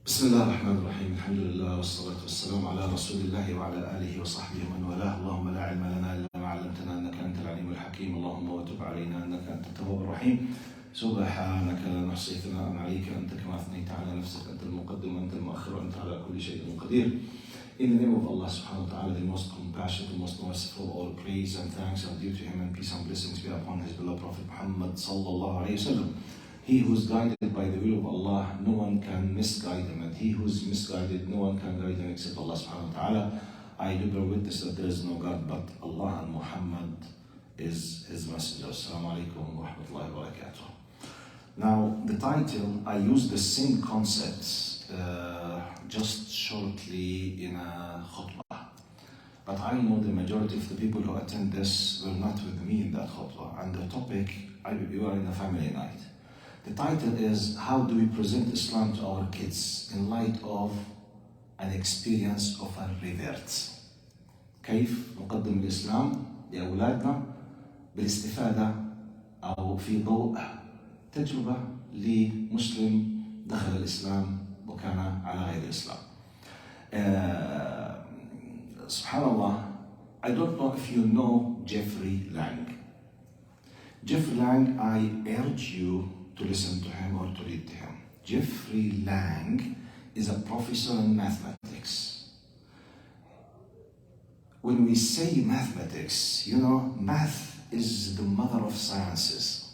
بسم الله الرحمن الرحيم. الحمد لله والصلاة والسلام على رسول الله وعلى آله وصحبه ومن والاه. اللهم لا علم لنا إلا ما علمتنا إنك أنت العليم الحكيم. اللهم وتب علينا إنك أنت التواب الرحيم. سبحانك لا نحصي ثناء عليك أنت كما أثنيت على نفسك. أنت المقدم وأنت المؤخر وأنت على كل شيء قدير. In the name of Allah subhanahu wa ta'ala, the most compassionate, the most merciful, all praise and thanks are due to him, and peace and blessings be upon his beloved Prophet Muhammad sallallahu alayhi wa sallam. He who is guided by the will of Allah, no one can misguide him, and he who is misguided, no one can guide him except Allah subhanahu wa ta'ala. I do bear witness that there is no God but Allah, and Muhammad is his messenger. Assalamu alaikum wa rahmatullahi wa barakatuh. Now, the title, I use the same concepts just shortly in a khutbah. But I know the majority of the people who attend this were not with me in that khutbah. And the topic, you are in a family night. The title is, how do we present Islam to our kids in light of an experience of a revert? كيف نقدم الإسلام لأولادنا بالاستفادة أو في ضوء تجربة لمسلم دخل الإسلام وكان على غير الإسلام. Subhanallah, I don't know if you know Jeffrey Lang. Jeffrey Lang, I urge you to listen to him or to read to him. Jeffrey Lang is a professor in mathematics. When we say mathematics, you know, math is the mother of sciences.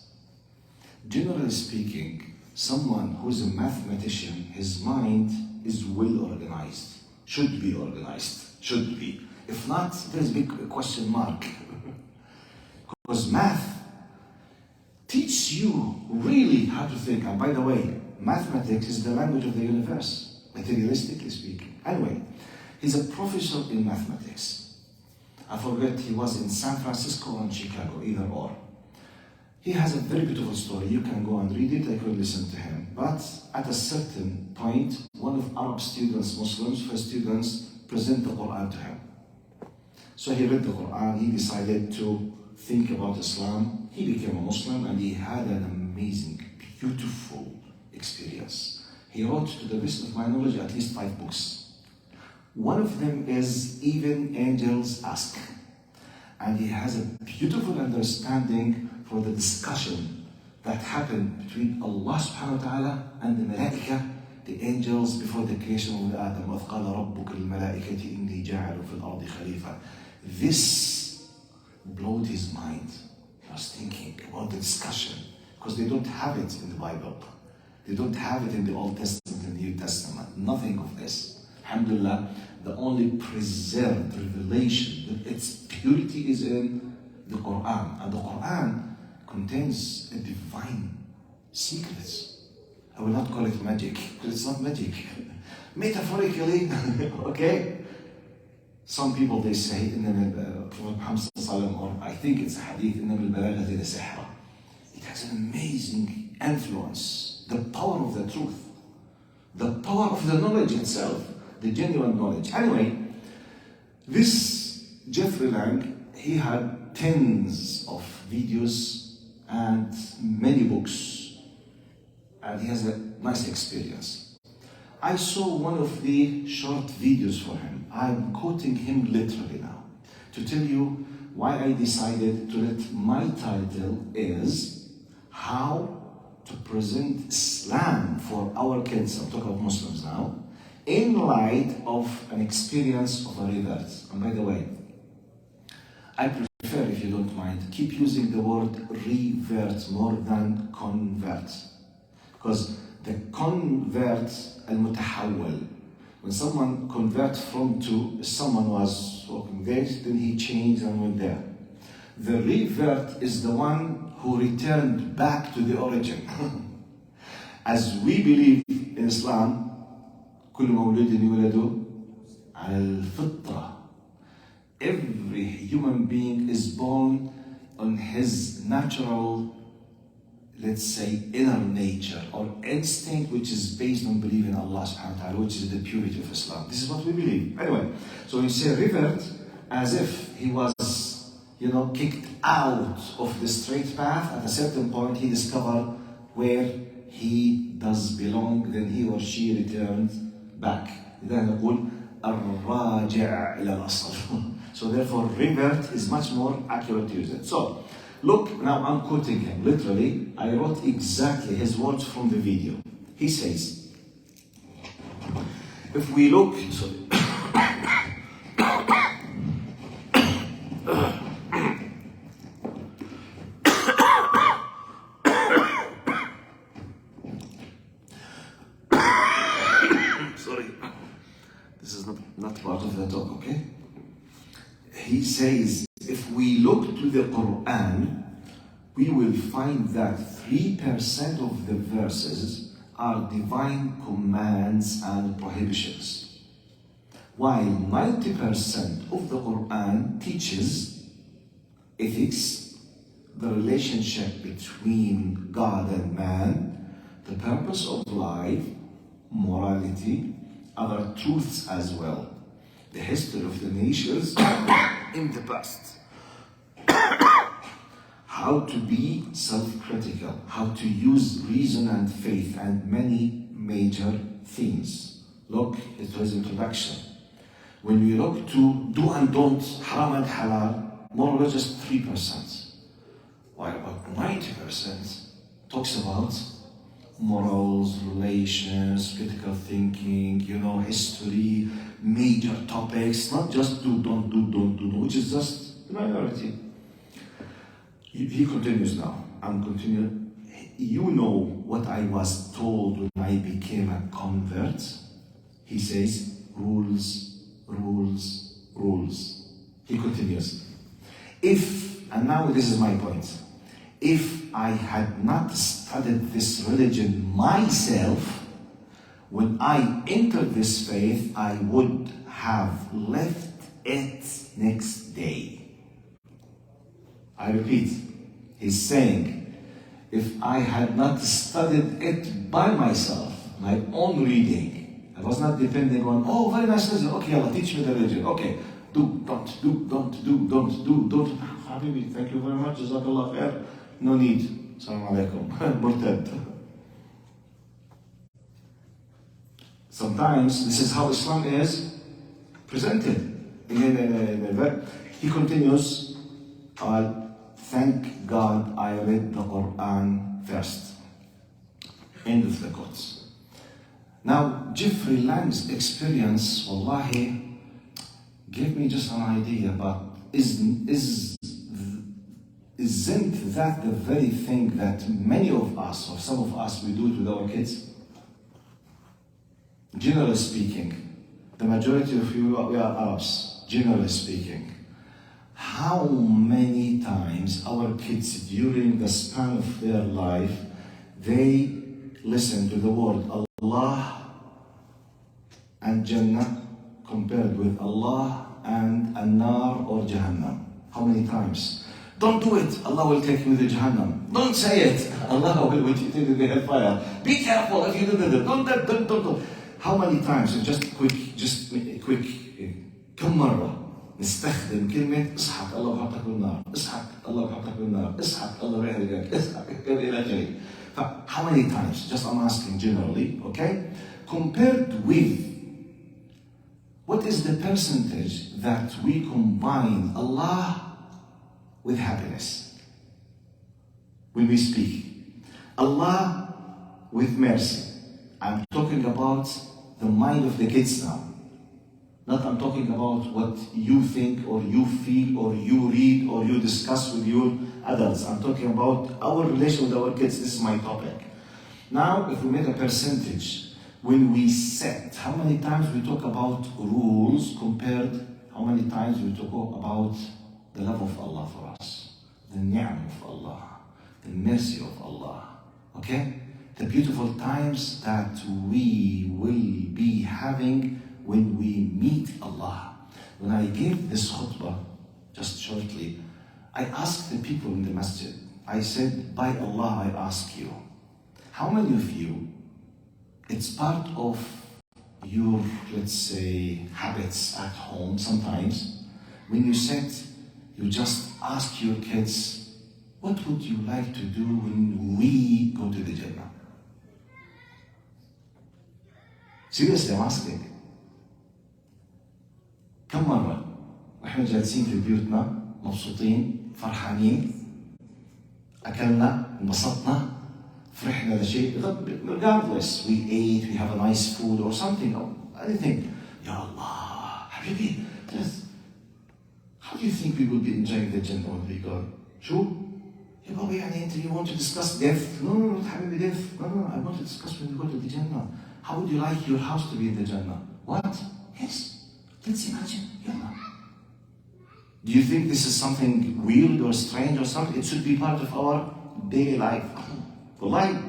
Generally speaking, someone who is a mathematician, his mind is well organized, should be organized, should be. If not, there's a big question mark. Because math teaches you really how to think. And by the way, mathematics is the language of the universe, materialistically speaking. Anyway, he's a professor in mathematics. I forget, he was in San Francisco or Chicago, either or. He has a very beautiful story. You can go and read it, I could listen to him. But at a certain point, one of Arab students, Muslims, first students, present the Quran to him. So he read the Quran, he decided to think about Islam. He became a Muslim and he had an amazing, beautiful experience. He wrote, to the best of my knowledge, at least 5 books. One of them is Even Angels Ask. And he has a beautiful understanding for the discussion that happened between Allah subhanahu wa ta'ala and the malaika, the angels, before the creation of Adam. وَإِذْ قَالَ رَبُّكَ الْمَلَائِكَةِ إِنِّي جَاعِلٌ فِي الْأَرْضِ خَلِيفَةً. This blowed his mind. He was thinking about the discussion, because they don't have it in the Bible. They don't have it in the Old Testament and the New Testament. Nothing of this. Alhamdulillah, the only preserved revelation with its purity is in the Quran. And the Quran contains a divine secrets. I will not call it magic, because it's not magic. Metaphorically, okay? Some people, they say, Prophet Muhammad, or I think it's a hadith, it has an amazing influence. The power of the truth. The power of the knowledge itself. The genuine knowledge. Anyway, this Jeffrey Lang, he had tens of videos and many books, and he has a nice experience. I saw one of the short videos for him. I'm quoting him literally now to tell you why I decided to let my title is How to Present Islam for Our Kids. I'm talking about Muslims now, in light of an experience of a revert. And by the way, I prefer, if you don't mind, keep using the word revert more than convert. Because the convert, al-mutahawwal, when someone converts from to, someone was walking there, then he changed and went there. The revert is the one who returned back to the origin. As we believe in Islam, كل مولود يولد على الفطرة. Every human being is born on his natural, let's say, inner nature or instinct, which is based on believing in Allah subhanahu wa ta'ala, which is the purity of Islam. This is what we believe. Anyway, so you say revert as if he was, kicked out of the straight path. At a certain point, he discovered where he does belong, then he or she returns back. إذا نقول الراجع إلى الأصل. So therefore revert is much more accurate to use it. So look, now I'm quoting him literally. I wrote exactly his words from the video. He says, if we look, sorry. Sorry, this is not part of the talk, okay? He says, if we look to the Quran, we will find that 3% of the verses are divine commands and prohibitions, while 90% of the Quran teaches ethics, the relationship between God and man, the purpose of life, morality, other truths as well, the history of the nations in the past, how to be self-critical, how to use reason and faith, and many major themes. Look at his introduction. When we look to do and don't, haram and halal, more or less just 3%. While about 90% talks about morals, relations, critical thinking, history, major topics, not just do, don't do, which is just the minority. He continues now. I'm continuing. You know what I was told when I became a convert? He says, rules, rules, rules. He continues. And now this is my point. If I had not studied this religion myself, when I entered this faith, I would have left it next day. I repeat, he's saying, if I had not studied it by myself, my own reading, I was not depending on, oh, very nice religion, okay, Allah, teach me the religion, okay, don't. Habibi, thank you very much, Jazakallah khair. No need. Assalamu alaikum. Murtad. Sometimes this is how Islam is presented. He continues, thank God I read the Quran first. End of the quotes. Now, Jeffrey Lang's experience, wallahi, gave me just an idea, but isn't that the very thing that many of us, or some of us, we do it with our kids? Generally speaking, the majority of you, we are Arabs, generally speaking. How many times our kids, during the span of their life, they listen to the word Allah and Jannah compared with Allah and An-Nar or Jahannam? How many times? Don't do it, Allah will take you to Jahannam. Don't say it, Allah will take you to the hellfire. Be careful if you do that. Don't. How many times? Just quick. كم مرة نستخدم كلمة اصحك الله بحطك بالنار، اصحك الله بحطك بالنار، اصحك الله بيحرقك، اصحك إلى آخره. How many times? Just I'm asking generally, okay? Compared with, what is the percentage that we combine Allah with happiness when we speak? Allah with mercy. I'm talking about the mind of the kids now. I'm talking about what you think or you feel or you read or you discuss with your adults. I'm talking about our relation with our kids. This is my topic. Now, if we make a percentage, when we set, how many times we talk about rules compared, how many times we talk about the love of Allah for us, the ni'am of Allah, the mercy of Allah, okay? The beautiful times that we will be having when we meet Allah. When I gave this khutbah, just shortly, I asked the people in the masjid, I said, by Allah I ask you, how many of you, it's part of your, let's say, habits at home sometimes, when you sit, you just ask your kids, what would you like to do when we go to the Jannah? Seriously, I'm asking. كم مرة واحنا جالسين في بيوتنا مبسوطين فرحانين أكلنا انبسطنا فرحنا لشيء regardless we ate, we have a nice food or something or anything. Ya Allah, حبيبي, how do you think we will be enjoying the Jannah when we go? شو؟ يا بابا يعني أنت you want to discuss death? No, حبيبي death. No, I want to discuss when we go to the Jannah. How would you like your house to be in the Jannah? What? Yes. Let's imagine. Yalla. Do you think this is something weird or strange or something? It should be part of our daily life. Wallahi.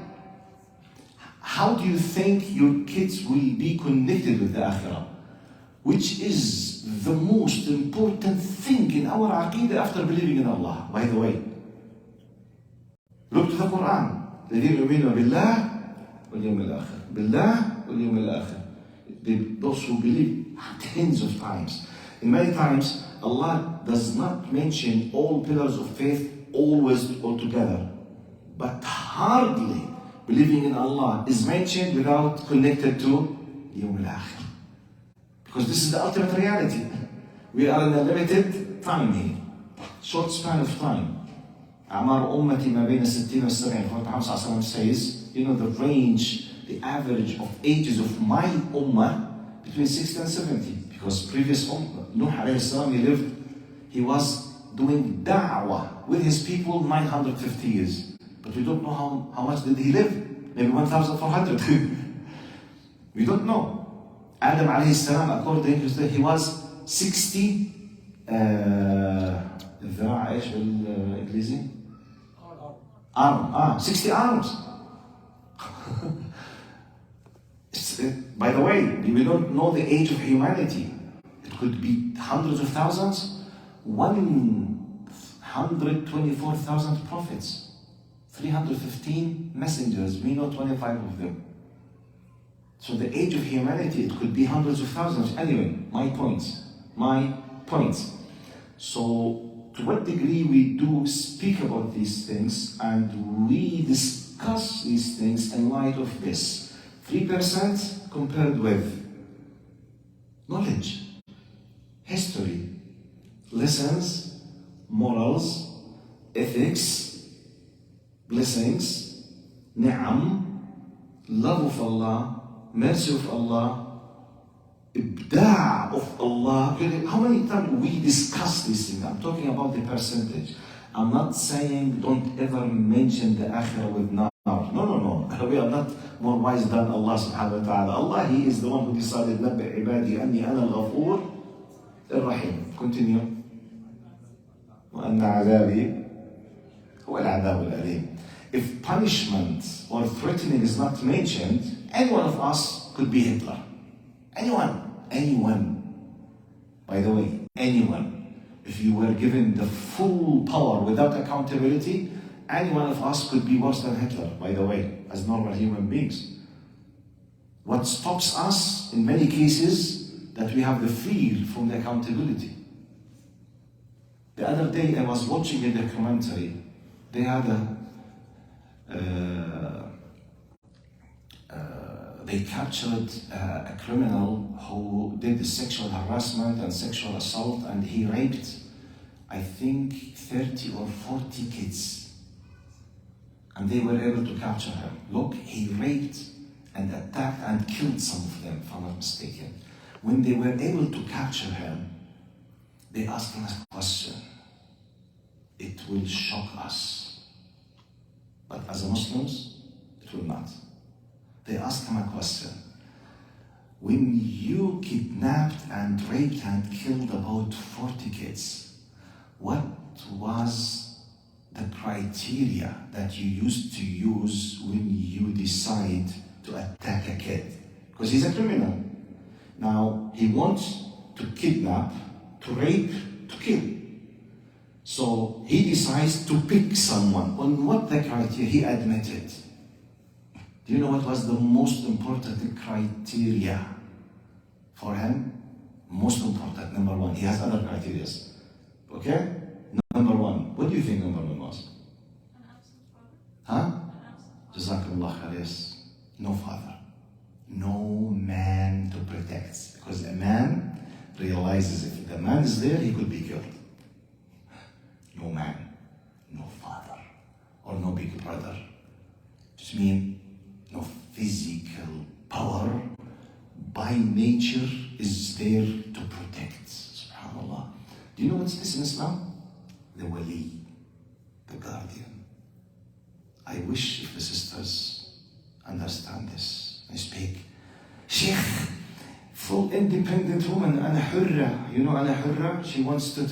How do you think your kids will be connected with the Akhirah? Which is the most important thing in our Aqidah after believing in Allah, by the way. Look to the Quran. الذين يؤمنون بالله واليوم الآخر. بالله واليوم الآخر. Those who believe tens of times. In many times, Allah does not mention all pillars of faith always all together. But hardly believing in Allah is mentioned without connected to Yawm al-Akhir. Because this is the ultimate reality. We are in a limited time here. Short span of time. أعمار أمتي ما بين 60 و 70. Prophet Muhammad sallallahu alaihi wasallam says, you know, the range, the average of ages of my ummah between 60 and 70. Because previous ummah, Nuh alayhi salam, he was doing da'wah with his people 950 years. But we don't know how much did he live. Maybe 1,400. We don't know. Adam alayhi salam, according to he was 60 الذراع ايش بالانجليزي؟ arm. 60 arms. By the way, we don't know the age of humanity. It could be hundreds of thousands. 124,000 prophets. 315 messengers. We know 25 of them. So the age of humanity, it could be hundreds of thousands. Anyway, my points. So to what degree we do speak about these things and we discuss these things in light of this. 3% compared with knowledge, history, lessons, morals, ethics, blessings, ni'am, love of Allah, mercy of Allah, ibda' of Allah. How many times we discuss these things? I'm talking about the percentage. I'm not saying don't ever mention the akhirah with nar. No. We are not more wise than Allah subhanahu wa ta'ala. Allah, He is the one who decided, نَبِّئْ عِبَادِي أَنِّي أَنَا الْغَفُورُ الرَّحِيمُ. Continue. وَأَنَّ عَذَابِي هُوَ الْعَذَابُ الْأَلِيمُ. If punishment or threatening is not mentioned, any one of us could be Hitler. Anyone. By the way, anyone. If you were given the full power without accountability, any one of us could be worse than Hitler, by the way, as normal human beings. What stops us, in many cases, that we have the fear from the accountability. The other day I was watching a documentary. They had they captured a criminal who did the sexual harassment and sexual assault, and he raped, I think, 30 or 40 kids. And they were able to capture him. Look, he raped and attacked and killed some of them, if I'm not mistaken. When they were able to capture him, they asked him a question. It will shock us. But as Muslims, it will not. They asked him a question. When you kidnapped and raped and killed about 40 kids, what was the criteria that you used to use when you decide to attack a kid? Because he's a criminal. Now, he wants to kidnap, to rape, to kill. So he decides to pick someone. On what the criteria? He admitted. Do you know what was the most important criteria for him? Most important, number one. He has other criteria. Okay? Number one. What do you think number one was? An absent father. Huh? Jazakallah khair. Yes. No father. No man realizes if the man is there, he could be killed. No man, no father, or no big brother. Just mean no physical power by nature is there to protect. SubhanAllah. Do you know what's this in Islam? The wali, the guardian. I wish if the sisters understand this. I speak, Sheikh, full independent woman, أنا حرة. You know, أنا حرة. She wants to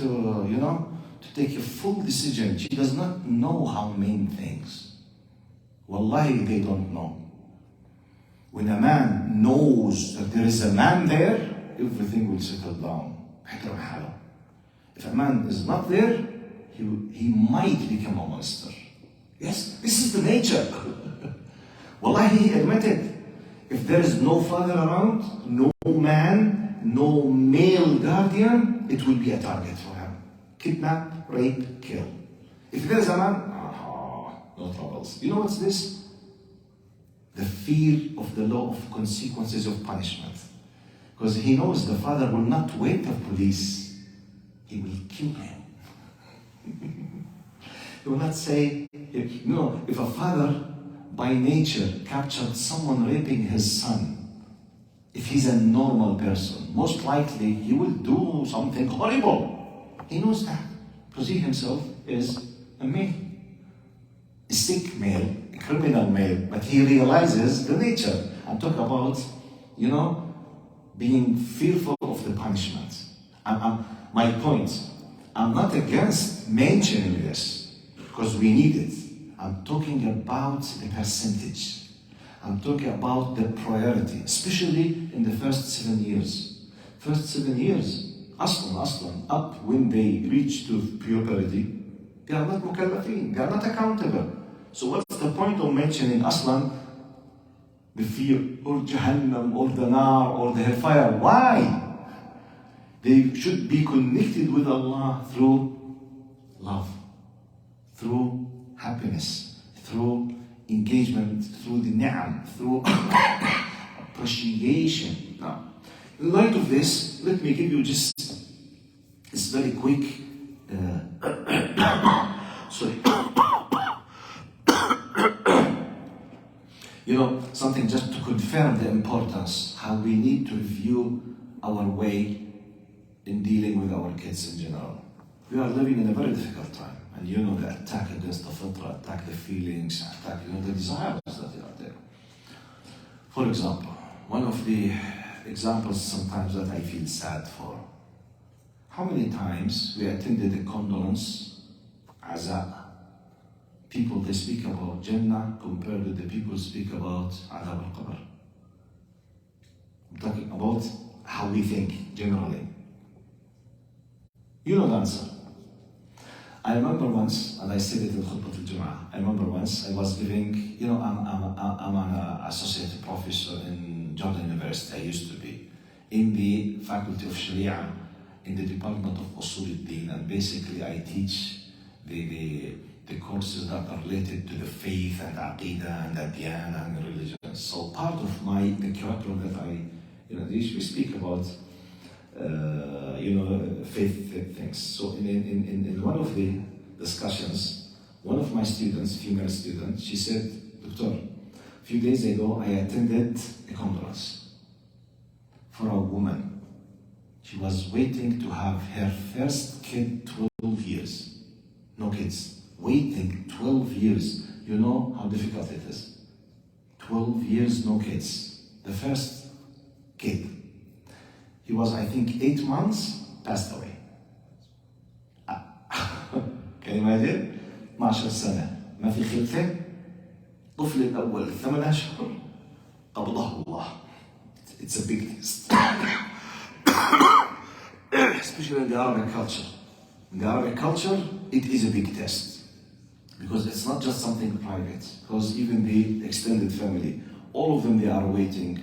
take a full decision. She does not know how many things. Wallahi, they don't know. When a man knows that there is a man there, everything will settle down. If a man is not there, he might become a monster. Yes, this is the nature. Wallahi, he admitted. If there is no father around, no man, no male guardian, it will be a target for him. Kidnap, rape, kill. If there is a man, no troubles. You know what's this? The fear of the law of consequences of punishment. Because he knows the father will not wait for police. He will kill him. He will not say, if a father by nature captured someone raping his son, if he's a normal person, most likely he will do something horrible. He knows that because he himself is a male, a sick male, a criminal male, but he realizes the nature. I'm talking about, being fearful of the punishment. My point, I'm not against mentioning this because we need it. I'm talking about the percentage. I'm talking about the priority, especially in the first 7 years. First 7 years, aslan, up when they reach to puberty, they are not mukallafeen, they are not accountable. So what's the point of mentioning aslan, the fear, or Jahannam, or the Nar, or the Hellfire? Why? They should be connected with Allah through love, through happiness, through engagement, through the ni'am, through appreciation. Now, in light of this, let me give you just this very quick something just to confirm the importance, how we need to review our way in dealing with our kids in general. We are living in a very difficult time, and the attack against the fitra, attack the feelings, attack the desires that are there. For example, one of the examples sometimes that I feel sad for, how many times we attended a condolence, aza. People, they speak about Jannah compared with the people speak about Adab al-Qabr. I'm talking about how we think generally. You know the answer. I remember once, and I said it in Khutbah al-Jum'ah, I remember once I was giving, I'm an associate professor in Jordan University, I used to be, in the Faculty of Sharia, in the Department of Usul al-Din, and basically I teach the courses that are related to the faith and Aqidah and Adyan and religion. So part of the curriculum that I teach, we speak about faith things. So in one of the discussions, one of my students, female student, she said, Doctor, a few days ago I attended a condolence for a woman. She was waiting to have her first kid 12 years. No kids. Waiting 12 years. You know how difficult it is. 12 years, no kids. The first kid. He was, I think, 8 months, passed away. Can you imagine? 12 سنة ما في خلفة. طفل الأول 8 أشهر قبضه الله. It's a big test. Especially in the Arabic culture. In the Arabic culture, it is a big test. Because it's not just something private. Because even the extended family, all of them, they are waiting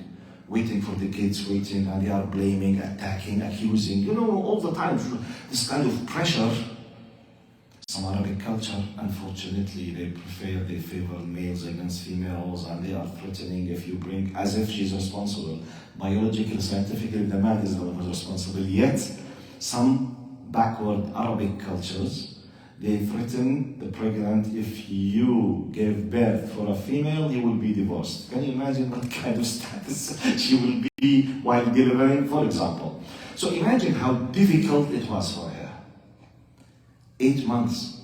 for the kids, and they are blaming, attacking, accusing, all the time. This kind of pressure, some Arabic culture, unfortunately, they favor males against females, and they are threatening if you bring, as if she's responsible. Biologically, scientifically, the man is the one who's responsible. Yet, some backward Arabic cultures, they threaten the pregnant, if you give birth for a female, you will be divorced. Can you imagine what kind of status she will be while delivering, for example? So imagine how difficult it was for her. 8 months.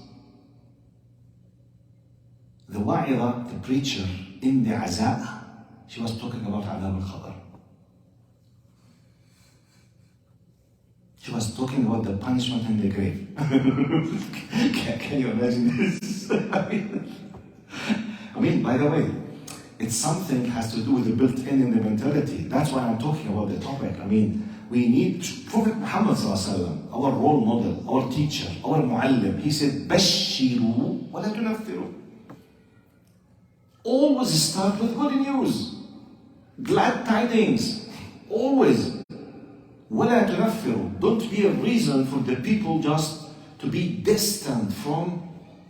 The wa'ira, the preacher, in the aza, she was talking about adab al-qabr. She was talking about the punishment in the grave. Can you imagine this? I mean, by the way, it's something has to do with the built-in the mentality. That's why I'm talking about the topic. I mean, we need Prophet Muhammad ﷺ, our role model, our teacher, our muallim. He said, "Bashiru wa la tunaffiru." Always start with good news, glad tidings. Always. وَلَا تُنَفِّرُوا. Don't be a reason for the people just to be distant from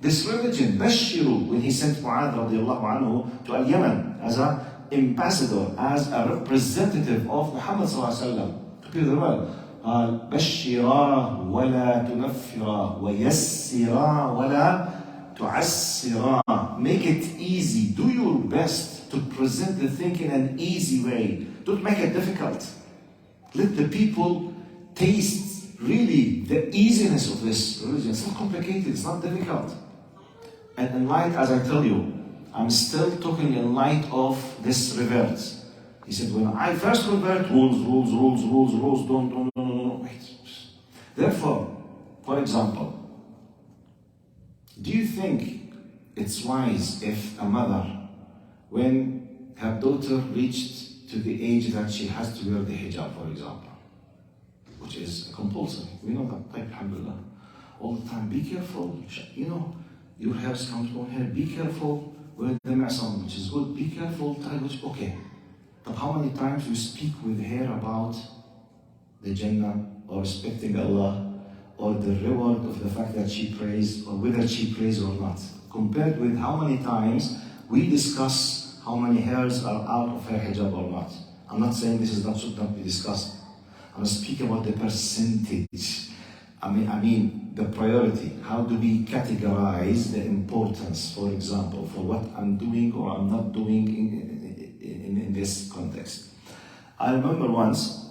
this religion. بَشِّرُوا. When he sent Mu'adh radiallahu anhu to Al-Yemen as an ambassador, as a representative of Muhammad sallallahu alaihi wasallam, to people the world, قال بَشِّرَا وَلَا تُنَفِّرَا وَيَسِّرَا وَلَا تُعَسِّرَا. Make it easy. Do your best to present the thing in an easy way. Don't make it difficult. Let the people taste really the easiness of this religion. It's not complicated, it's not difficult. And in light, as I tell you, I'm still talking in light of this revert. He said, when I first revert, rules, don't, no, wait. Therefore, for example, do you think it's wise if a mother, when her daughter reached to the age that she has to wear the hijab, for example, which is compulsory. We know that, alhamdulillah. All the time, be careful. You know, your hair is comfortable hair. Be careful. Wear the ma'asam, which is good. Be careful. Tie which okay. But how many times you speak with her about the Jannah, or respecting Allah, or the reward of the fact that she prays, or whether she prays or not, compared with how many times we discuss how many hairs are out of her hijab or not. I'm not saying this should not be discussed. I'm speaking about the percentage. I mean the priority. How do we categorize the importance, for example, for what I'm doing or I'm not doing in this context? I remember once,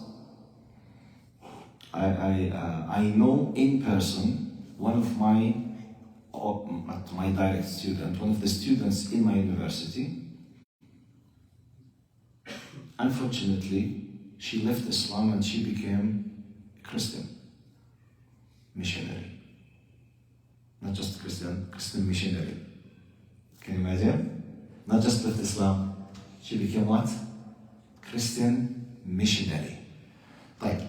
I know in person one of my direct student, one of the students in my university. Unfortunately, she left Islam and she became a Christian missionary. Not just Christian missionary. Can you imagine? Not just left Islam, she became what? Christian missionary. Right.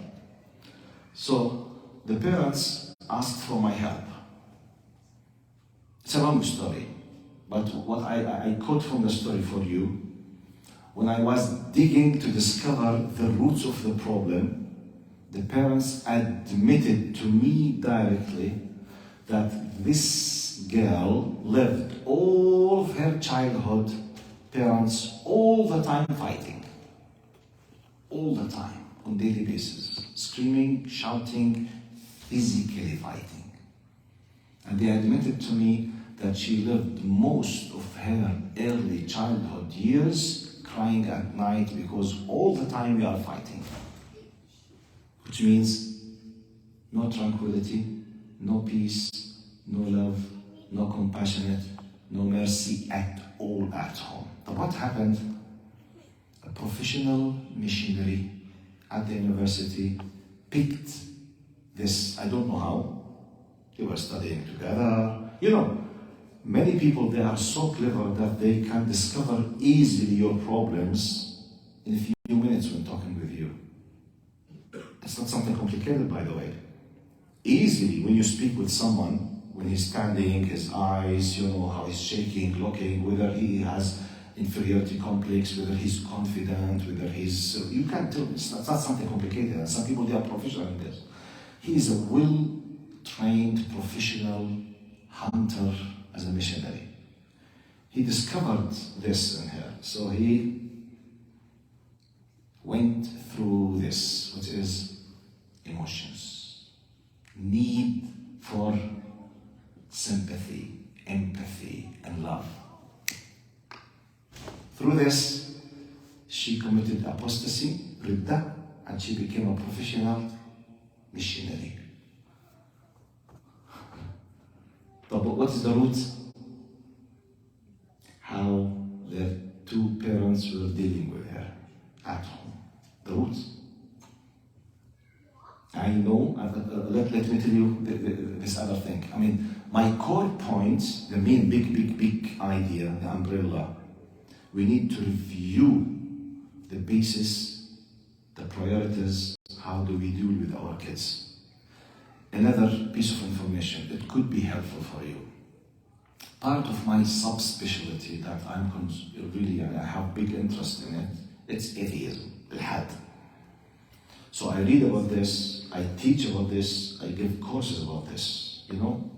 So the parents asked for my help. It's a long story, but what I quote from the story for you. When I was digging to discover the roots of the problem, the parents admitted to me directly that this girl lived all of her childhood, parents all the time fighting. All the time, on daily basis. Screaming, shouting, physically fighting. And they admitted to me that she lived most of her early childhood years crying at night because all the time we are fighting. Which means no tranquility, no peace, no love, no compassionate, no mercy at all at home. But what happened? A professional missionary at the university picked this, I don't know how, they were studying together. You know, many people, they are so clever that they can discover easily your problems in a few minutes when talking with you. It's not something complicated, by the way. Easily, when you speak with someone, when he's standing, his eyes, you know, how he's shaking, looking, whether he has inferiority complex, whether he's confident, whether he's... you can't tell. It's not something complicated. And some people, they are professional in this. He is a well-trained, professional, hunter, as a missionary. He discovered this in her, so he went through this, which is emotions, need for sympathy, empathy, and love. Through this, she committed apostasy, ridda, and she became a professional missionary. But what is the root? How their two parents were dealing with her at home. The root. I know, let me tell you this other thing. I mean, my core point, the main big idea, the umbrella, we need to review the basis, the priorities, how do we deal with our kids. Another piece of information, it could be helpful for you. Part of my subspecialty that I have big interest in it, it's atheism, الحاد. So I read about this, I teach about this, I give courses about this.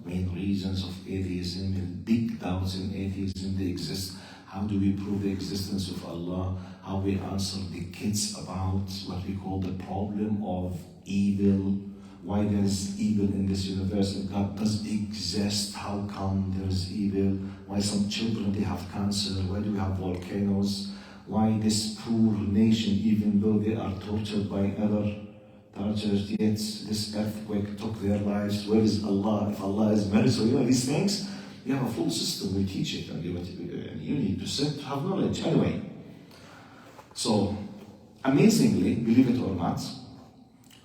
Main reasons of atheism, and big doubts in atheism, they exist. How do we prove the existence of Allah? How we answer the kids about what we call the problem of evil. Why there is evil in this universe? If God does exist, how come there is evil? Why some children, they have cancer? Why do we have volcanoes? Why this poor nation, even though they are tortured by other tortures, yet this earthquake took their lives? Where is Allah? If Allah is merciful, these things, we have a full system, we teach it, and you need to sit to have knowledge. Anyway, so amazingly, believe it or not,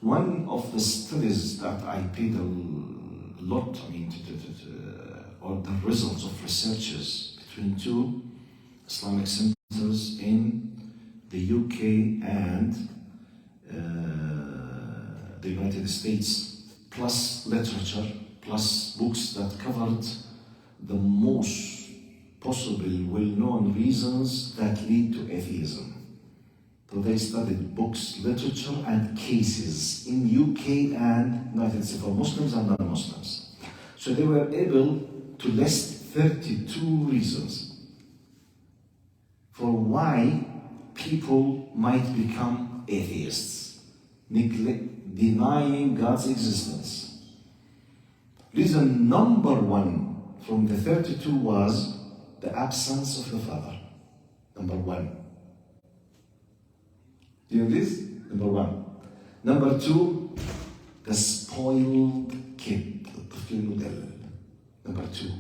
one of the studies that I paid a lot, or the results of researches between two Islamic centers in the UK and the United States, plus literature, plus books that covered the most possible well-known reasons that lead to atheism. So they studied books, literature, and cases in UK and United States for Muslims and non-Muslims. So they were able to list 32 reasons for why people might become atheists, denying God's existence. Reason number one from the 32 was the absence of the father. Number one. Do you know this? Number one. Number two, the spoiled kid. الطفل المدلل. Number two.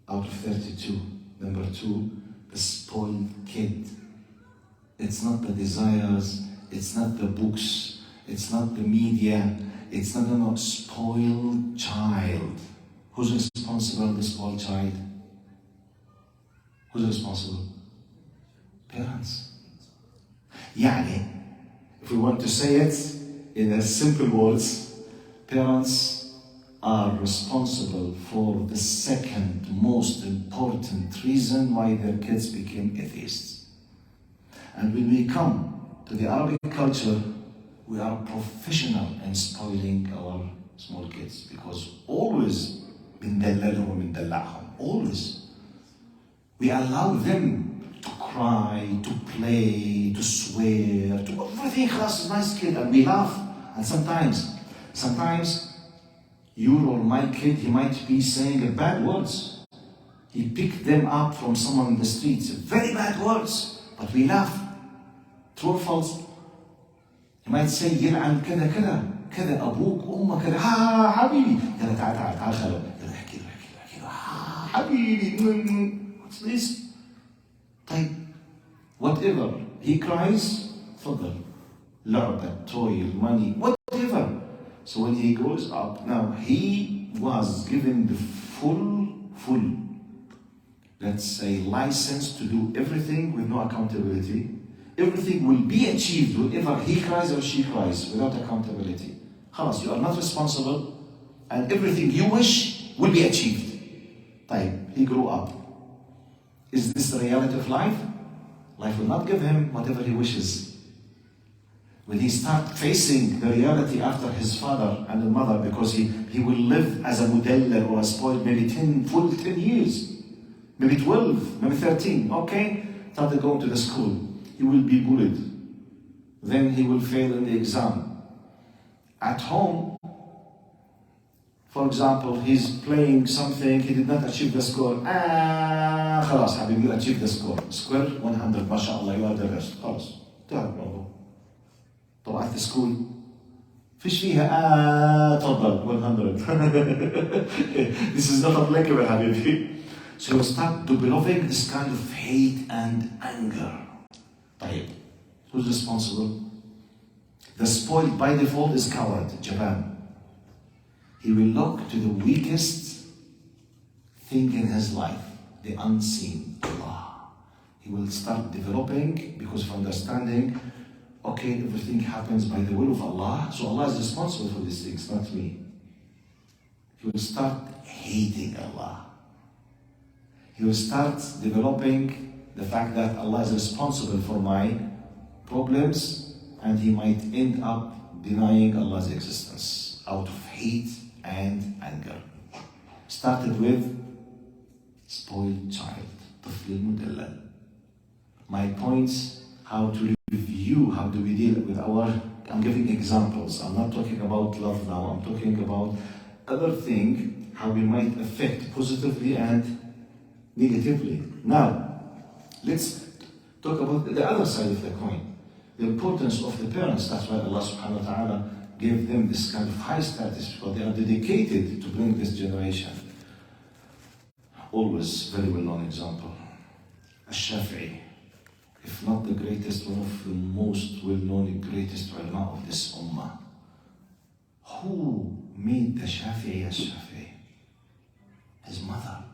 Out of 32. Number two, the spoiled kid. It's not the desires, it's not the books, it's not the media, it's not a spoiled child. Who's responsible for the spoiled child? Who's responsible? Parents. يعني, if we want to say it in a simple words, parents are responsible for the second most important reason why their kids became atheists. And when we come to the Arabic culture, we are professional in spoiling our small kids, because always always we allow them to cry, to play, to swear, to everything. Class is nice kid, and we laugh. And sometimes you or my kid, he might be saying bad words. He picked them up from someone in the streets, very bad words, but we laugh. True or false? He might say يلعن كذا كذا كذا أبوك أمك كذا حبيبي يلا تعال خلو يلا احكي حبيبي. What's this? طيب, whatever. He cries, تفضل. لعبة, toy, money, whatever. So when he grows up, now he was given the full, let's say, license to do everything with no accountability. Everything will be achieved whenever he cries or she cries, without accountability. خلاص, you are not responsible, and everything you wish will be achieved. طيب, he grew up. Is this the reality of life? Life will not give him whatever he wishes. when he starts facing the reality after his father and the mother, because he will live as a mudallal or a spoiled maybe 10 years, maybe 12, maybe 13, okay? Started going to the school. He will be bullied. Then he will fail in the exam. At home, for example, he's playing something, he did not achieve the score. خلاص حبيبي, you achieved the score. Square 100, mashallah, you are the best. خلاص. تعال برافو. طبعا at the school فيش فيها تفضل 100. This is not applicable حبيبي. So you start developing this kind of hate and anger. طيب, who's responsible? The spoiled by default is coward, Japan. He will look to the weakest thing in his life, the unseen, Allah. He will start developing because of understanding, okay, everything happens by the will of Allah, so Allah is responsible for these things, not me. He will start hating Allah. He will start developing the fact that Allah is responsible for my problems, and he might end up denying Allah's existence out of hate and anger. Started with spoiled child, طفل المدلل. My points, how to review, how do we deal with I'm giving examples. I'm not talking about love now, I'm talking about other thing, how we might affect positively and negatively. Now, let's talk about the other side of the coin. The importance of the parents. That's why Allah subhanahu wa ta'ala gave them this kind of high status, because they are dedicated to bring this generation. Always very well-known example. Al-Shafi'i, if not the greatest, one of the most well-known, greatest ulama of this ummah. Who made the Shafi'i al-Shafi'i? His mother,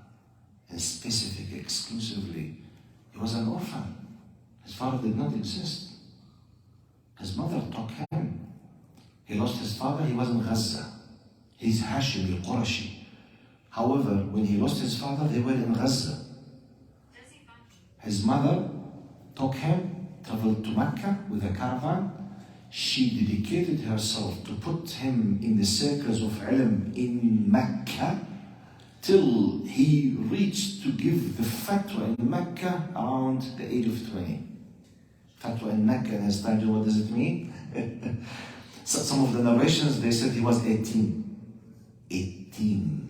in specific, exclusively. He was an orphan. His father did not exist. His mother took him. He lost his father, he was in Gaza. He's Hashimi, Qourshah. However, when he lost his father, they were in Gaza. His mother took him, traveled to Mecca with a caravan. She dedicated herself to put him in the circles of ilm in Mecca till he reached to give the fatwa in Mecca around the age of 20. Fatwa in Mecca, in his time, what does it mean? So some of the narrations, they said he was 18. 18.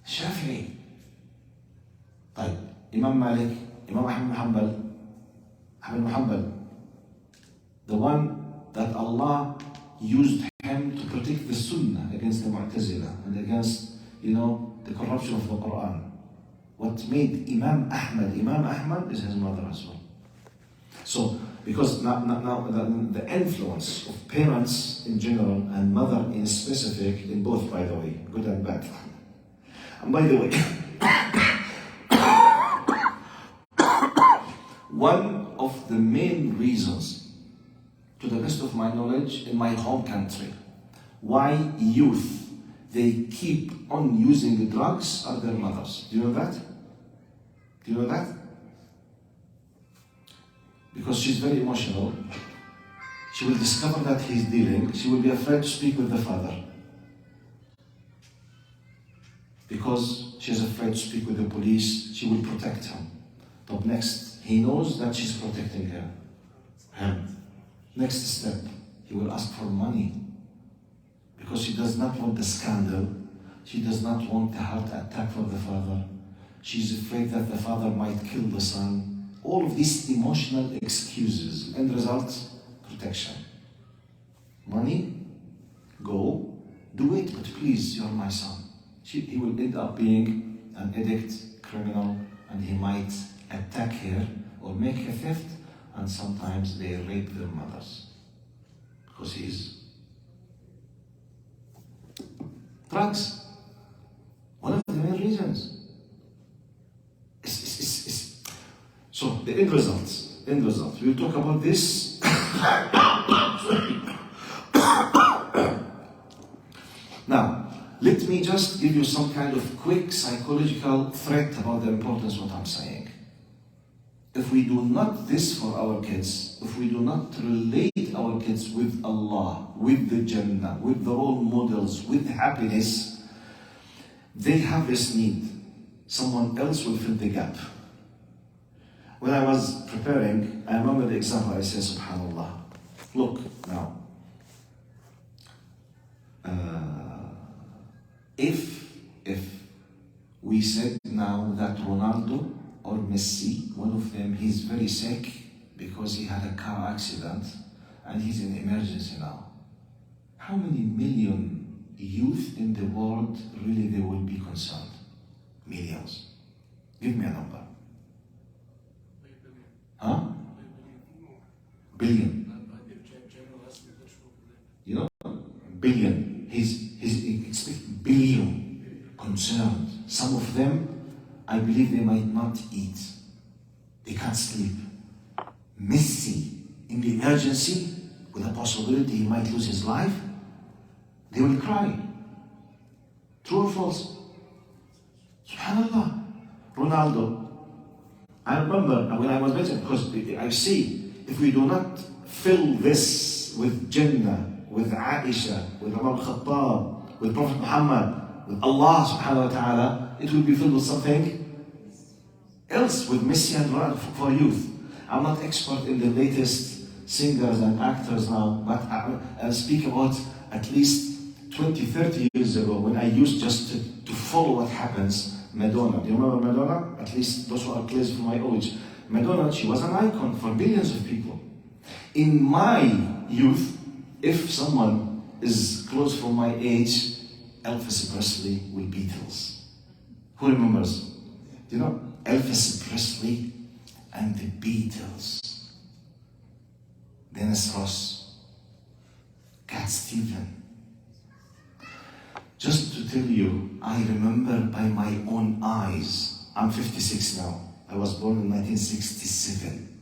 Shafi'i. طيب, Imam Malik, Imam Ahmad Muhammad, the one that Allah used him to protect the Sunnah against the Mu'tazila and against, the corruption of the Quran. What made Imam Ahmad is his mother as well. So, because now the influence of parents in general and mother in specific, in both, by the way, good and bad. And by the way, one of the main reasons, to the best of my knowledge, in my home country, why youth, they keep on using the drugs are their mothers. Do you know that? Do you know that? Because she's very emotional. She will discover that he's dealing. She will be afraid to speak with the father. Because she's afraid to speak with the police, she will protect him. But next, he knows that she's protecting him. Next step, he will ask for money. Because she does not want the scandal. She does not want the heart attack for the father. She's afraid that the father might kill the son. All of these emotional excuses. End result, protection. Money, go, do it, but please, you're my son. He will end up being an addict, criminal, and he might attack her or make her theft, and sometimes they rape their mothers. Because he's drugs. One of the main reasons. So the end results. We'll talk about this. Now, let me just give you some kind of quick psychological threat about the importance of what I'm saying. if we do not this for our kids, if we do not relate our kids with Allah, with the Jannah, with the role models, with happiness, they have this need. Someone else will fill the gap. When I was preparing, I remember the example. I said, subhanallah, look now, if we said now that Ronaldo or Messi, one of them, he's very sick because he had a car accident and he's in emergency now, how many million youth in the world really they will be concerned? Millions. Give me a number. Huh? Billion. You know? Billion. He's expecting billion concerned. Some of them, I believe they might not eat. They can't sleep. Messi, in the emergency, with a possibility he might lose his life, they will cry. True or false? Subhanallah. Ronaldo. I remember when I was mentioning, because I see, if we do not fill this with Jannah, with Aisha, with Umar al-Khattab, with Prophet Muhammad, with Allah subhanahu wa ta'ala, it will be filled with something else, with Messi and Ronaldo for youth. I'm not expert in the latest singers and actors now, but I speak about at least 20, 30 years ago when I used just to follow what happens. Madonna, do you remember Madonna? At least those who are close to my age. Madonna, she was an icon for billions of people. In my youth, if someone is close from my age, Elvis Presley with Beatles. Who remembers? Do you know? Elvis Presley and the Beatles. Dennis Ross, Cat Stevens. Just to tell you, I remember by my own eyes, I'm 56 now, I was born in 1967.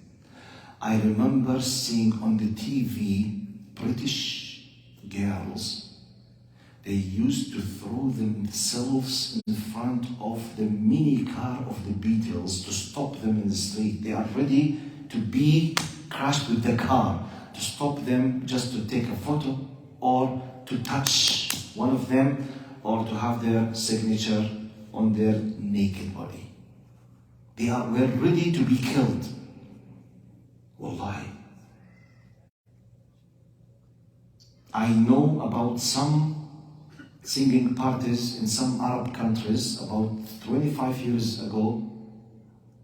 I remember seeing on the TV British girls, they used to throw themselves in front of the mini car of the Beatles to stop them in the street. They are ready to be crashed with the car, to stop them just to take a photo or to touch one of them, or to have their signature on their naked body. They were ready to be killed. Wallahi. I know about some singing parties in some Arab countries about 25 years ago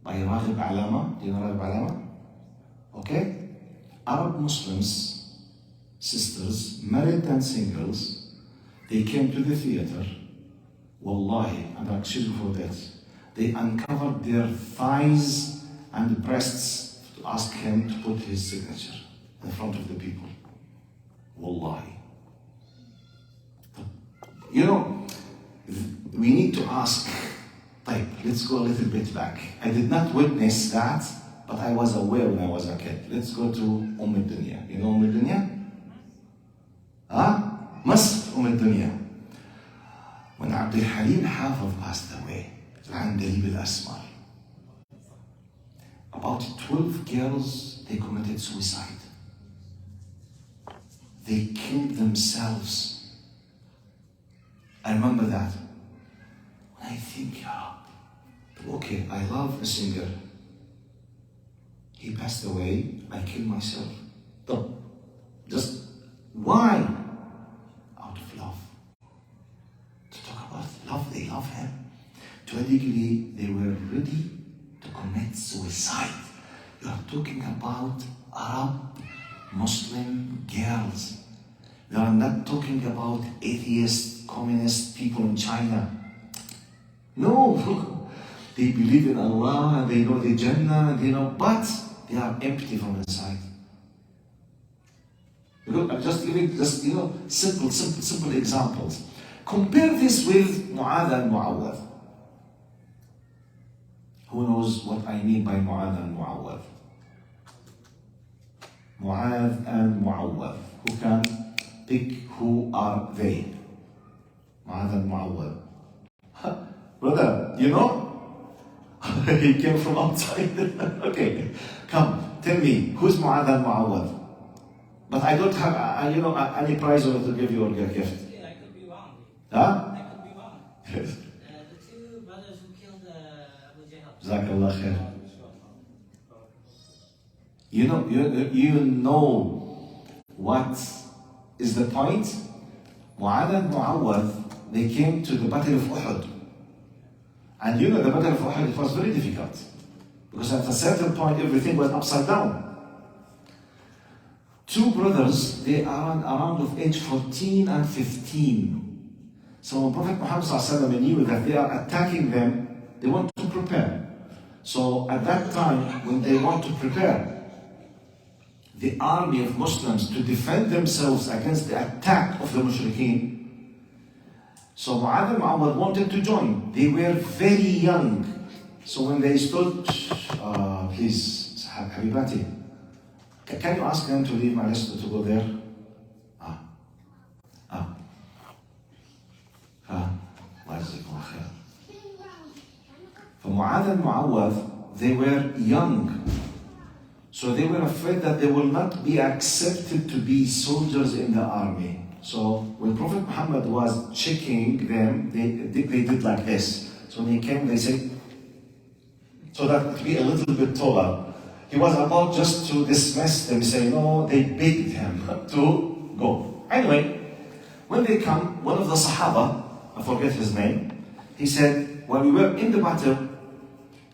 by Raghib Alama. Do you know Raghib Alama? Okay? Arab Muslims, sisters, married and singles, they came to the theater, wallahi, and I excuse you for that. They uncovered their thighs and breasts to ask him to put his signature in front of the people. Wallahi. You know, we need to ask, let's go a little bit back. I did not witness that, but I was aware when I was a kid. Let's go to Dunya. You know Dunya? Huh? Masr Dunya. When Abdul Halim Hafez passed away, العندليب الأسمر, about 12 girls, they committed suicide. They killed themselves. I remember that. When I think, okay, I love a singer. He passed away, I killed myself. Just why? Out of love. To talk about love, they love him. To a degree, they were ready to commit suicide. You are talking about Arab Muslim girls. You are not talking about atheist, communist people in China. No, they believe in Allah, they know the Jannah, they know, but they are empty from inside. I'm just giving simple examples. Compare this with Mu'adh and Mu'awwadh. Who knows what I mean by Mu'adh and Mu'awwadh? Mu'adh and Mu'awwadh. Who can pick who are they? Mu'adh and Mu'awwadh. Brother, you know? he came from outside. Okay, come, tell me, who's Mu'adh al-Mu'awwad? But I don't have, any prize or to give you a gift. Yeah, I could be wrong. Huh? I could be wrong. Yes. The two brothers who killed Abu Jahl. Jazakallah khair. You know what is the point? Mu'adh and Mu'awwad, they came to the Battle of Uhud. And the Battle of Uhud, it was very difficult. Because at a certain point, everything was upside down. Two brothers, they are around of age 14 and 15. So when Prophet Muhammad ﷺ knew that they are attacking them, they want to prepare. So at that time, when they want to prepare, the army of Muslims to defend themselves against the attack of the mushrikeen. So Mu'adh and Mu'awwad wanted to join. They were very young. So when they stood, please, Habibati, can you ask them to leave my list to go there? For Mu'adh and Mu'awwad, they were young. So they were afraid that they will not be accepted to be soldiers in the army. So when Prophet Muhammad was checking them, they did like this. So when he came, they said, so that to be a little bit taller. He was about just to dismiss them, say no, they begged him to go. Anyway, when they come, one of the Sahaba, I forget his name, he said, while we were in the battle,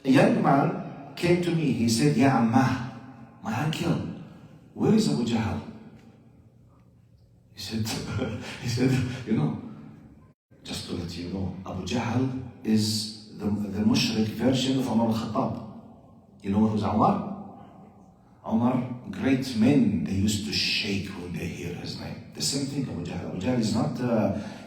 a young man came to me. He said, Ya Ammah, my uncle, where is Abu Jahl? He said, just to let you know, Abu Jahl is the mushrik version of Umar al-Khattab. You know what was Umar? Umar, great men, they used to shake when they hear his name. The same thing, Abu Jahl. Abu Jahl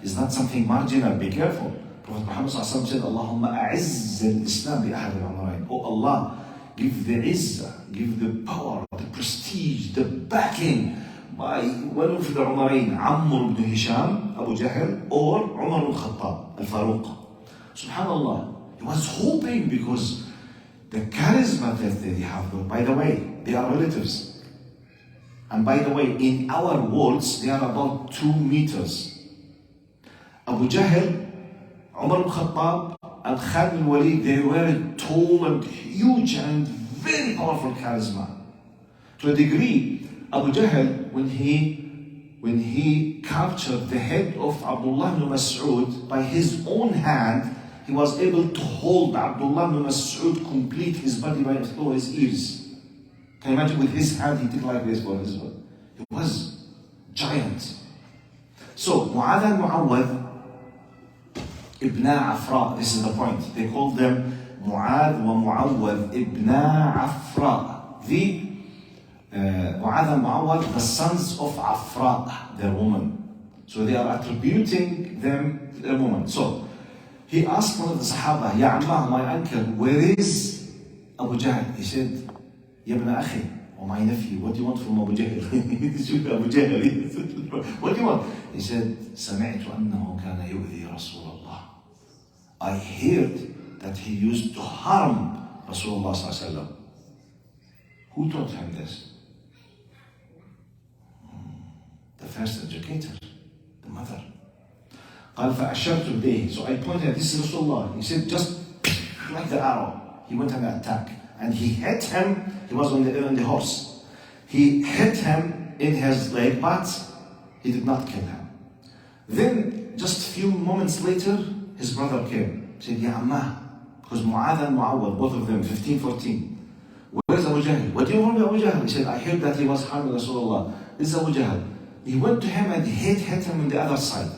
is not something marginal, be careful. Prophet Muhammad said, Allahumma a'izz al-Islam bi ahad al-Umarayn. Oh Allah, give the izzah, give the power, the prestige, the backing by one of the Umarayn, Amr ibn Hisham, Abu Jahl, or Umar al-Khattab, al-Faruq. Subhanallah, he was hoping because the charisma that they have, by the way, they are relatives. And by the way, in our worlds, they are about 2 meters. Abu Jahl, Umar al-Khattab, and Khalid al-Walid, they were tall and huge and very powerful charisma. To a degree, Abu Jahl, when he captured the head of Abdullah ibn Mas'ud by his own hand, he was able to hold Abdullah ibn Mas'ud complete his body by through his ears. Can you imagine with his hand he did like this for his body? He was giant. So Mu'adh and Mu'awwad ibn Afra, this is the point. They called them Mu'adh wa Mu'awwad ibn Afra. The Mu'adh and Mu'awwad, the sons of Afra, their woman. So they are attributing them to their woman. So he asked one of the Sahaba, Ya Ammah, my uncle, where is Abu Jahl? He said, Ya ibn Akhi, or my nephew, what do you want from Abu Jahl? Abu Jahl, what do you want? He said, سمعت أنه كان يؤذي رسول الله. I heard that he used to harm Rasulullah sallallahu alaihi wasallam. Who taught him this? The first educator, the mother. قال فأشرت بيده. So I pointed, this is Rasulullah. He said, just like the arrow. He went on an attack. And he hit him, he was on the horse. He hit him in his leg, but he did not kill him. Then, just a few moments later, his brother came. He said, Ya Ammah, because Mu'adh and Mu'awwad, both of them, 15, 14. Where's Abu Jahl? What do you want with Abu Jahl? He said, I heard that he was harming Rasulullah. This is Abu Jahl. He went to him and hit him on the other side.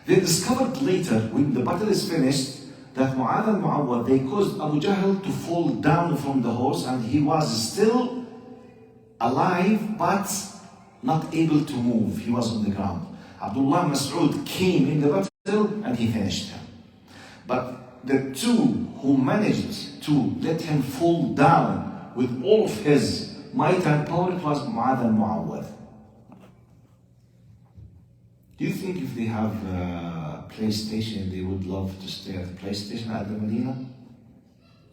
They discovered later, when the battle is finished, that Mu'adh and Mu'awwad, they caused Abu Jahl to fall down from the horse, and he was still alive, but not able to move. He was on the ground. Abdullah Mas'ud came in the battle, and he finished him. But the two who managed to let him fall down with all of his might and power, it was Mu'adh and Mu'awwad. Do you think if they have PlayStation, they would love to stay at the PlayStation at the Medina?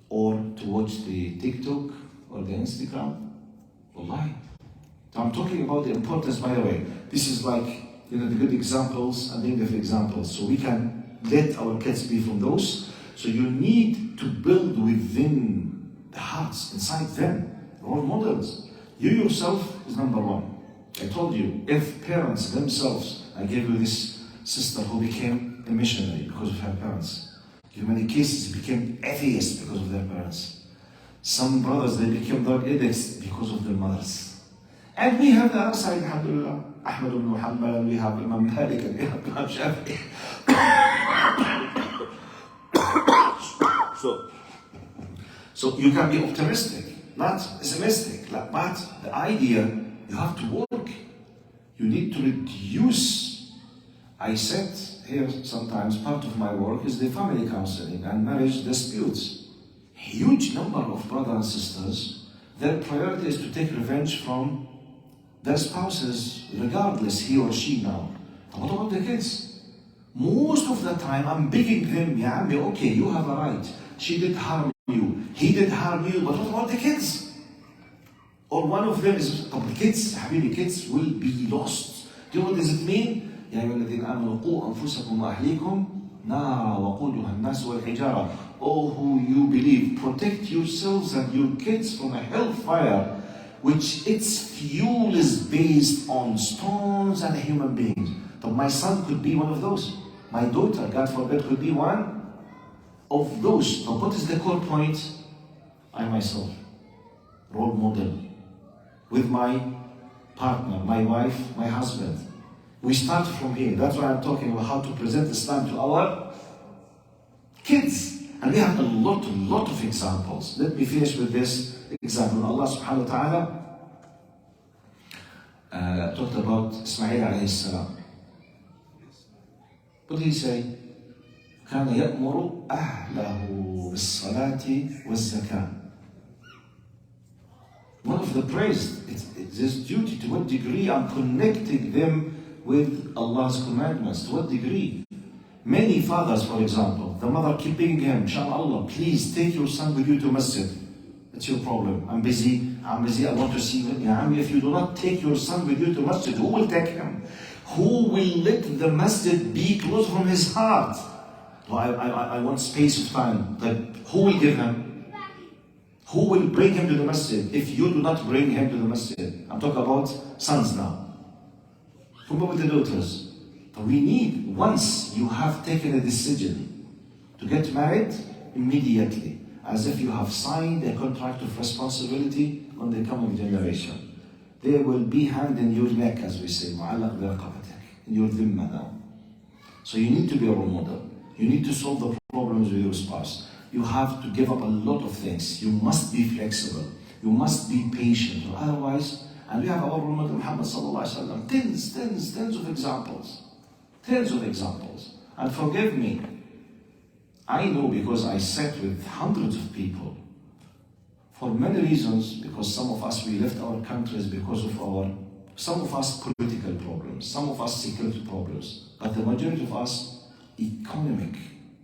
or to watch the TikTok or the Instagram? Wallahi. So I'm talking about the importance, by the way. This is like, the good examples and negative examples. So we can let our kids be from those. So you need to build within the hearts, inside them, role models. You yourself is number one. I told you, if parents themselves, I gave you this sister who became a missionary because of her parents. In many cases, became atheists because of their parents. Some brothers, they became drug addicts because of their mothers. And we have the other side, alhamdulillah, Ahmad ibn Muhammad, and we have Imam Malik, and we have Imam Shafi'i. So you can be optimistic, not pessimistic. But the idea, you have to work. You need to reduce. I said here sometimes part of my work is the family counseling and marriage disputes. Huge number of brothers and sisters, their priority is to take revenge from their spouses, regardless he or she now. What about the kids? Most of the time I'm begging them, Ya Ammi, okay, you have a right. She did harm you, he did harm you, but what about the kids? Or one of them is, the kids, Habibi, kids will be lost. Do you know what does it mean? يا أيها الذين آمنوا قوا أنفسكم وأهليكم نارا وقودها الناس والحجارة. Oh, who you believe, protect yourselves and your kids from a hellfire, which its fuel is based on stones and human beings. But my son could be one of those. My daughter, God forbid, could be one of those. Now, what is the core point? I myself, role model, with my partner, my wife, my husband. We start from here. That's why I'm talking about how to present Islam to our kids. And we have a lot of examples. Let me finish with this example. Allah subhanahu wa ta'ala talked about Ismail alayhi salam. What did he say? كان يأمر أهله بالصلاة والزكاة. One of the praise, it's this duty. To what degree I'm connecting them with Allah's commandments? To what degree? Many fathers, for example, the mother keeping him, inshallah, please take your son with you to masjid. It's your problem. I'm busy, I want to see him. Ya Ammi, if you do not take your son with you to masjid, who will take him? Who will let the masjid be close from his heart? So I want space of time. But who will give him? Who will bring him to the masjid if you do not bring him to the masjid? I'm talking about sons now. What about the daughters? We need, once you have taken a decision to get married, immediately, as if you have signed a contract of responsibility on the coming generation. There will be hand in your neck, as we say, معلق برقبتك, in your dhimma now. So you need to be a role model. You need to solve the problems with your spouse. You have to give up a lot of things. You must be flexible. You must be patient, or otherwise. And we have our role model Muhammad sallallahu alaihi wasallam. Tens of examples. Tens of examples. And forgive me, I know because I sat with hundreds of people for many reasons, because some of us, we left our countries because of some of us political problems, some of us security problems, but the majority of us economic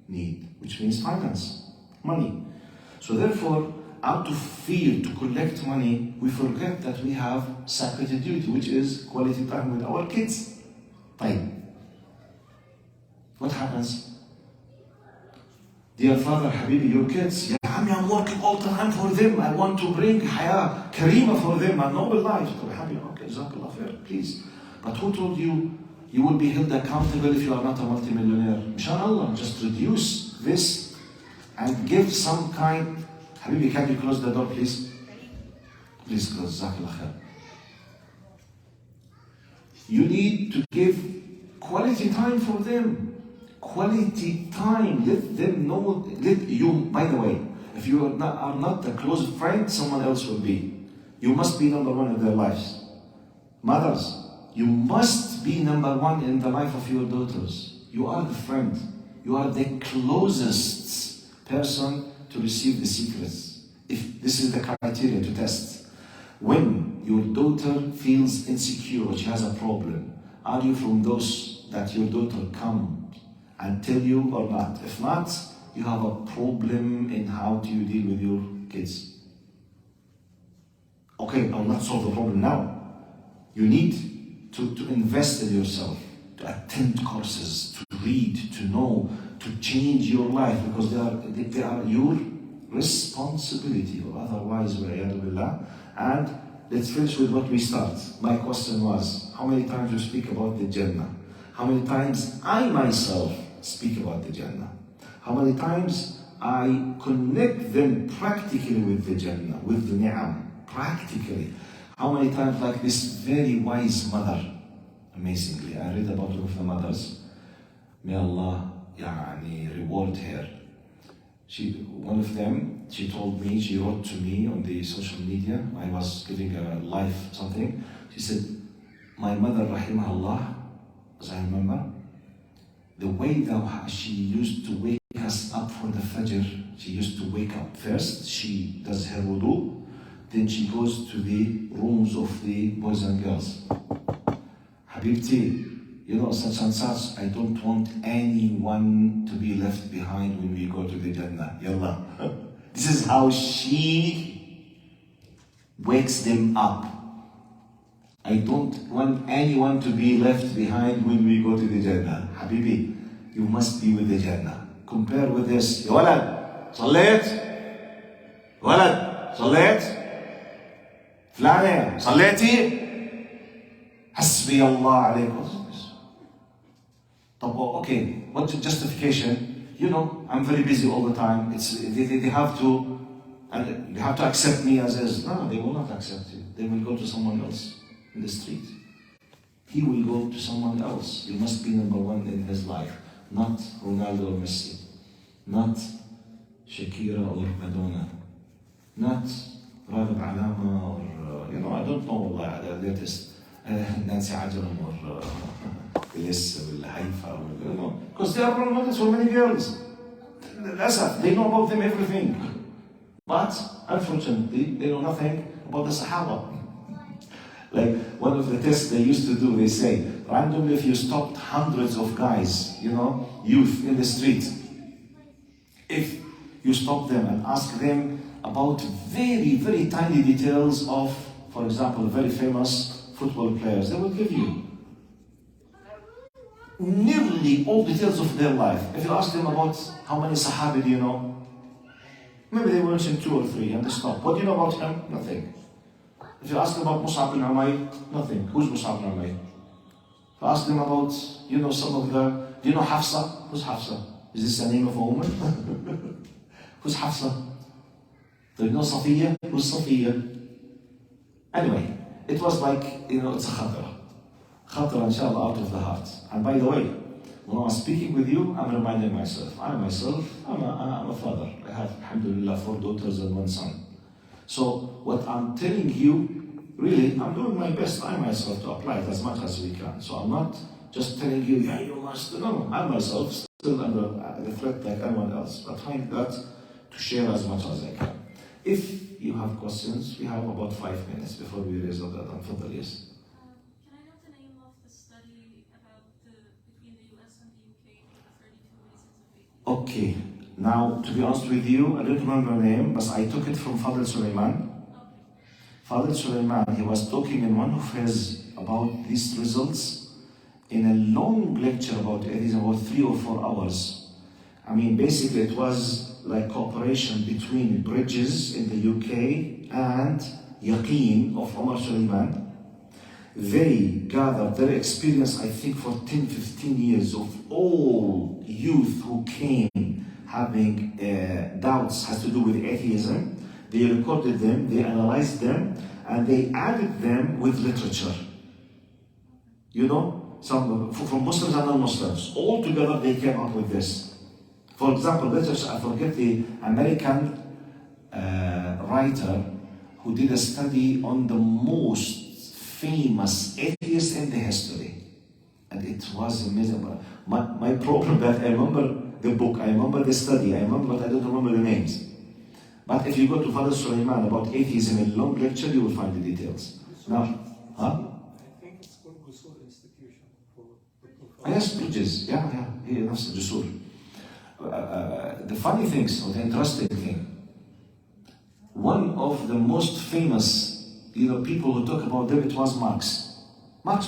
need, which means finance, money. So therefore, out of fear to collect money, we forget that we have sacred duty, which is quality time with our kids. Fine. What happens? Dear father, Habibi, your kids, I'm working all the time for them. I want to bring Haya, Karima for them, a noble life. Okay, Jazakallah khair, please. But who told you you will be held accountable if you are not a multimillionaire? Inshallah, just reduce this and give some kind. Habibi, can you close the door, please? Please close, Jazakallah khair. You need to give quality time for them. Quality time, let them know, let you, by the way, if you are not a close friend, someone else will be. You must be number one in their lives. Mothers, you must be number one in the life of your daughters. You are the friend. You are the closest person to receive the secrets. If this is the criteria to test. When your daughter feels insecure, she has a problem, are you from those that your daughter come and tell you or not? If not, you have a problem in how do you deal with your kids. Okay, I'll not solve the problem now. You need to invest in yourself, to attend courses, to read, to know, to change your life, because they are your responsibility, or otherwise, billah. And let's finish with what we start. My question was, how many times you speak about the Jannah? How many times I myself speak about the Jannah? How many times I connect them practically with the Jannah, with the ni'am, practically. How many times, like this very wise mother, amazingly, I read about one of the mothers, may Allah reward her. One of them, she told me, she wrote to me on the social media, I was giving a live something, she said, my mother, rahimahullah, as I remember, the way that she used to wake us up for the Fajr, she used to wake up first, she does her wudu, then she goes to the rooms of the boys and girls. Habibti, you know, such and such, I don't want anyone to be left behind when we go to the Jannah. Yallah. This is how she wakes them up. I don't want anyone to be left behind when we go to the Jannah. Habibi, you must be with the Jannah. Compare with this. Ya walad, صليت? walad, صليت? فلانة, صليتي? حسبي الله عليكم. Okay, what's the justification? You know, I'm very busy all the time. They have to, and they have to accept me as is. No, they will not accept you. They will go to someone else in the street. He will go to someone else. You must be number one in his life, not Ronaldo or Messi, not Shakira or Madonna, not Raghib Alama or I don't know the latest Nancy Ajram or Elissa or Haifa, because they are role models for many girls. They know about them everything, but unfortunately they know nothing about the Sahaba. Like one of the tests they used to do, they say, randomly if you stopped hundreds of guys, youth in the street, if you stop them and ask them about very, very tiny details of, for example, very famous football players, they will give you nearly all details of their life. If you ask them about how many Sahabi do you know, maybe they will mention 2 or 3 and they stop. What do you know about him? Nothing. If you ask them about Mus'ab bin Umayr, nothing. Who's Mus'ab bin Umayr? If you ask them about, some of the, do you know Hafsa? Who's Hafsa? Is this the name of a woman? Who's Hafsa? Do you know Safiya? Who's Safiya? Anyway, it was like, it's a khatra. Khatra, inshallah, out of the heart. And by the way, when I'm speaking with you, I'm reminding myself, I'm a father. I have, alhamdulillah, 4 daughters and 1 son. So what I'm telling you, really, I'm doing my best, I myself, to apply it as much as we can. So I'm not just telling you, you must, no, I myself still under the threat like anyone else, but trying that to share as much as I can. If you have questions, we have about 5 minutes before we raise up that. Fadal, yes. Can I know the name of the study about between the US and the UK for the 32 reasons of atheism? Okay. Now, to be honest with you, I don't remember her name, but I took it from Fadl Sulaiman. Fadl Sulaiman, he was talking in one of his about these results in a long lecture about atheism, about 3 or 4 hours. I mean, basically it was like cooperation between Bridges in the UK and Yaqeen of Omar Sulaiman. They gathered their experience, I think, for 10-15 years of all youth who came having doubts has to do with atheism. They recorded them, they analyzed them, and they added them with literature. Some from Muslims and non-Muslims. All together they came up with this. For example, literature, I forget the American writer who did a study on the most famous atheists in the history. And it was amazing. My problem that I remember the book, I remember the study, I remember, but I don't remember the names. But if you go to Fadl Sulaiman about atheism in a long lecture, you will find the details. Now, I think it's called Jusur Institution for yes, Bridges. Yeah, he knows the Jusur. the funny things, or the interesting thing, one of the most famous, people who talk about them, it was Marx. Marx,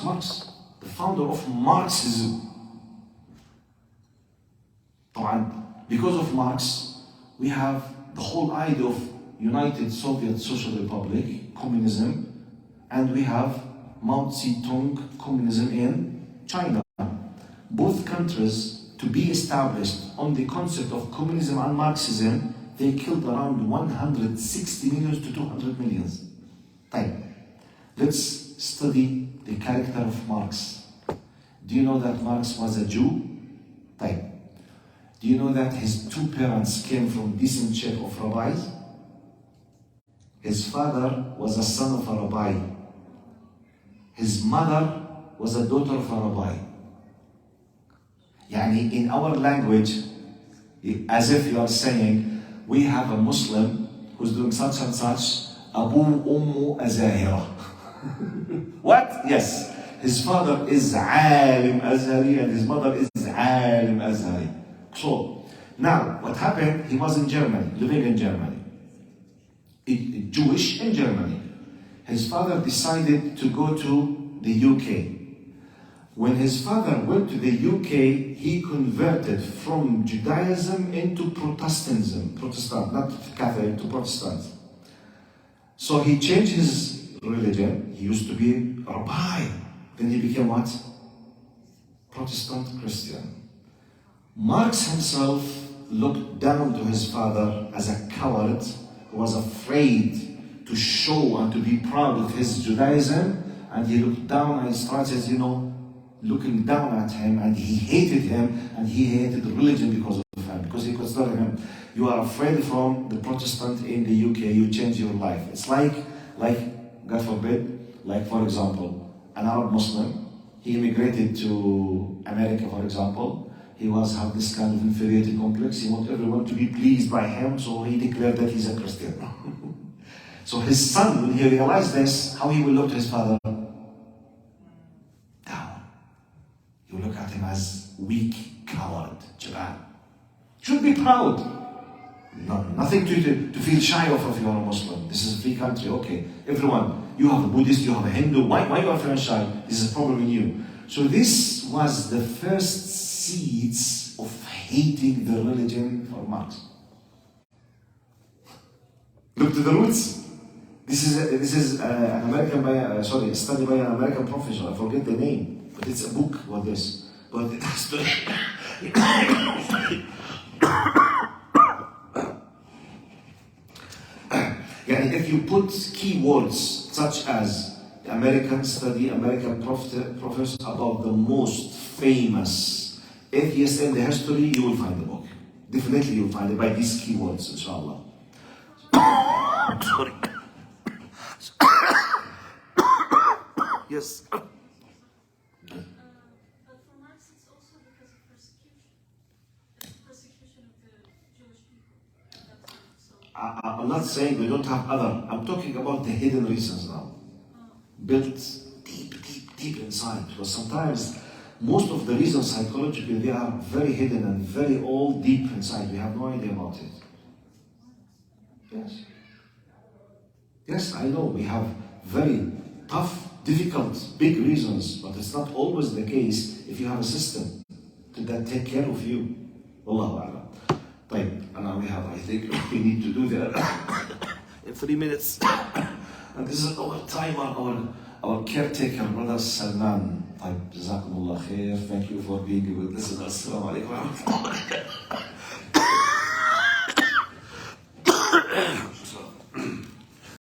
the founder of Marxism. Because of Marx, we have the whole idea of United Soviet Social Republic, communism, and we have Mao Zedong, communism in China. Both countries, to be established on the concept of communism and Marxism, they killed around 160 million to 200 million. Let's study the character of Marx. Do you know that Marx was a Jew? Do you know that his two parents came from decent shape of rabbis? His father was a son of a rabbi. His mother was a daughter of a rabbi. In our language, as if you are saying, we have a Muslim who's doing such and such, Abu Ummu Azahira. What? Yes. His father is Alim Azhari and his mother is Alim Azhari. So, now, what happened? He was in Germany, living in Germany. Jewish in Germany. His father decided to go to the UK. When his father went to the UK, he converted from Judaism into Protestantism. Protestant, not Catholic, to Protestant. So he changed his religion. He used to be a rabbi. Then he became what? Protestant Christian. Marx himself looked down to his father as a coward who was afraid to show and to be proud of his Judaism, and he looked down and started, looking down at him, and he hated him, and he hated religion because of him, because he considered him, you are afraid from the Protestant in the UK, you change your life. It's like, God forbid, for example, an Arab Muslim, he immigrated to America, for example. He had this kind of inferiority complex. He wanted everyone to be pleased by him, so he declared that he's a Christian. So his son, when he realized this, how he will look to his father? Down. He will look at him as weak, coward, Japan. Should be proud. Nothing to feel shy of if you are a Muslim. This is a free country, okay. Everyone, you have a Buddhist, you have a Hindu. Why you are feeling shy? This is a problem in you. So this was the first seeds of hating the religion for Marx. Look to the roots. This is an American a study by an American professor. I forget the name, but it's a book about this. But it has to. If you put keywords such as American study, American professor about the most famous atheists in the history, you will find the book. Definitely you will find it by these keywords, inshallah. Sorry. Yes. But for Marx, it's also because of persecution of the Jewish people. I'm not saying we don't have other. I'm talking about the hidden reasons now. Built deep inside. Because sometimes most of the reasons psychologically, they are very hidden and very all deep inside. We have no idea about it. Yes. Yes, I know we have very tough, difficult, big reasons, but it's not always the case if you have a system that take care of you. Wallahu a'lam. And now I think we need to do that in 3 minutes. And this is our timer, our caretaker, brother Salman. Jazakumullah khair. Thank you for being with us. Assalamu alaikum wa rahmatullah.